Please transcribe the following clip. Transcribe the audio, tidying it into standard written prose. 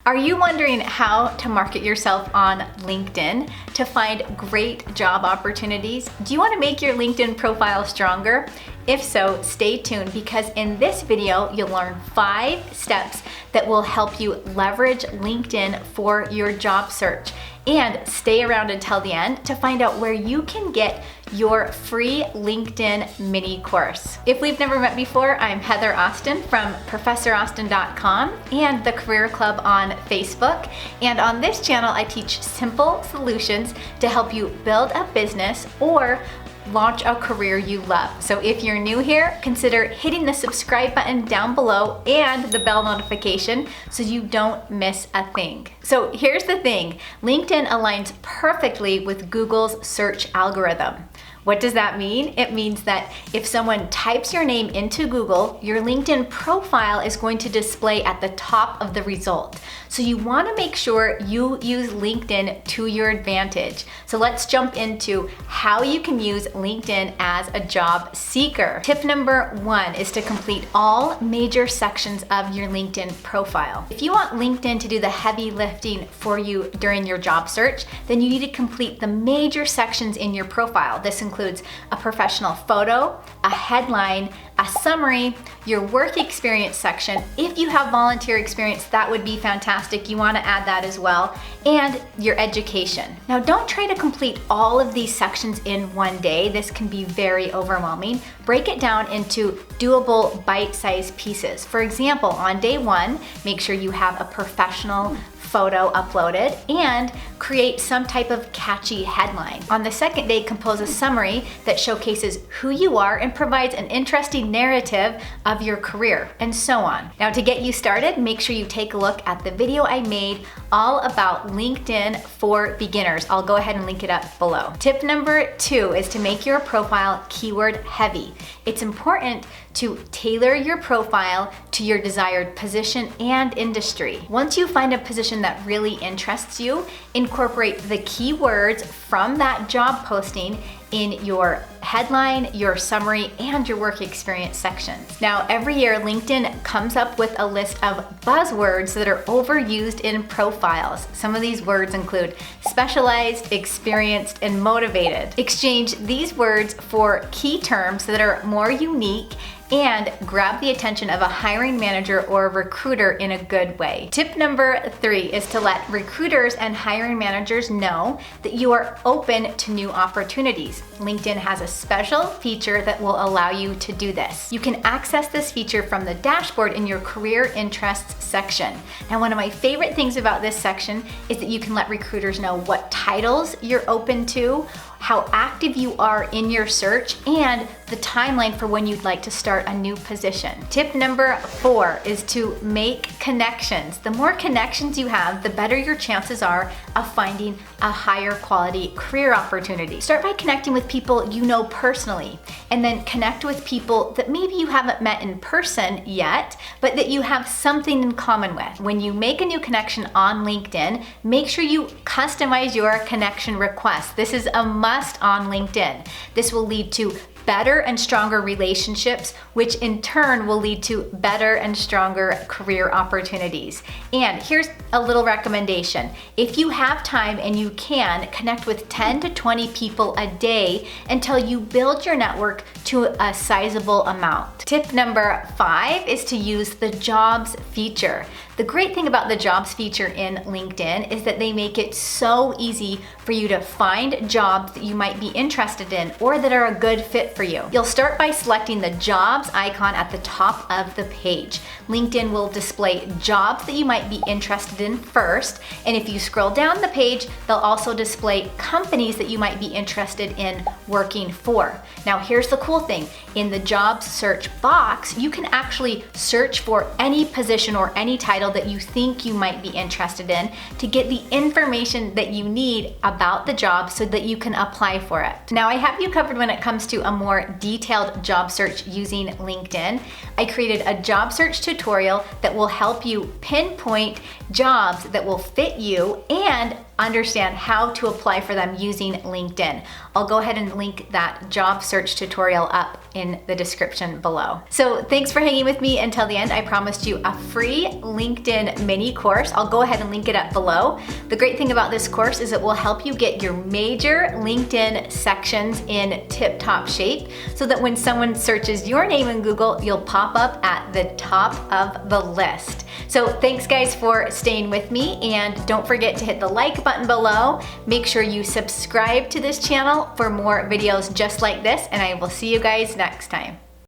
Are you wondering how to market yourself on LinkedIn to find great job opportunities? Do you want to make your LinkedIn profile stronger? If so, stay tuned because in this video, you'll learn 5 steps that will help you leverage LinkedIn for your job search. And stay around until the end to find out where you can get your free LinkedIn mini course. If we've never met before, I'm Heather Austin from ProfessorAustin.com and the Career Club on Facebook. And on this channel, I teach simple solutions to help you build a business or launch a career you love. So if you're new here, consider hitting the subscribe button down below and the bell notification so you don't miss a thing. So here's the thing, LinkedIn aligns perfectly with Google's search algorithm. What does that mean? It means that if someone types your name into Google, your LinkedIn profile is going to display at the top of the result. So you want to make sure you use LinkedIn to your advantage. So let's jump into how you can use LinkedIn as a job seeker. Tip number 1 is to complete all major sections of your LinkedIn profile. If you want LinkedIn to do the heavy lifting for you during your job search, then you need to complete the major sections in your profile. This includes a professional photo, a headline, a summary, your work experience section. If you have volunteer experience, that would be fantastic. You want to add that as well, and your education. Now, don't try to complete all of these sections in one day. This can be very overwhelming. Break it down into doable bite-sized pieces. For example, on day 1, make sure you have a professional photo uploaded and create some type of catchy headline. On the second day, compose a summary that showcases who you are and provides an interesting narrative of your career, and so on. Now, to get you started, make sure you take a look at the video I made all about LinkedIn for beginners. I'll go ahead and link it up below. Tip number 2 is to make your profile keyword heavy. It's important to tailor your profile to your desired position and industry. Once you find a position that really interests you, incorporate the keywords from that job posting in your headline, your summary, and your work experience sections. Now, every year, LinkedIn comes up with a list of buzzwords that are overused in profiles. Some of these words include specialized, experienced, and motivated. Exchange these words for key terms that are more unique and grab the attention of a hiring manager or recruiter in a good way. Tip number 3 is to let recruiters and hiring managers know that you are open to new opportunities. LinkedIn has a special feature that will allow you to do this. You can access this feature from the dashboard in your career interests section. Now, one of my favorite things about this section is that you can let recruiters know what titles you're open to, how active you are in your search, and the timeline for when you'd like to start a new position. Tip number 4 is to make connections. The more connections you have, the better your chances are of finding a higher quality career opportunity. Start by connecting with people you know personally, and then connect with people that maybe you haven't met in person yet, but that you have something in common with. When you make a new connection on LinkedIn, make sure you customize your connection request. This is a must on LinkedIn. This will lead to better and stronger relationships, which in turn will lead to better and stronger career opportunities. And here's a little recommendation. If you have time and you can, connect with 10 to 20 people a day until you build your network to a sizable amount. Tip number 5 is to use the jobs feature. The great thing about the jobs feature in LinkedIn is that they make it so easy for you to find jobs that you might be interested in or that are a good fit for you. You'll start by selecting the jobs icon at the top of the page. LinkedIn will display jobs that you might be interested in first, and if you scroll down the page, they'll also display companies that you might be interested in working for. Now, here's the cool thing. In the jobs search box, you can actually search for any position or any title that you think you might be interested in to get the information that you need about the job so that you can apply for it. Now, I have you covered when it comes to a more detailed job search using LinkedIn. I created a job search tutorial that will help you pinpoint jobs that will fit you and understand how to apply for them using LinkedIn. I'll go ahead and link that job search tutorial up in the description below. So thanks for hanging with me until the end. I promised you a free LinkedIn mini course. I'll go ahead and link it up below. The great thing about this course is it will help you get your major LinkedIn sections in tip-top shape so that when someone searches your name in Google, you'll pop up at the top of the list. So thanks guys for staying with me, and don't forget to hit the like button below. Make sure you subscribe to this channel for more videos just like this, and I will see you guys next time.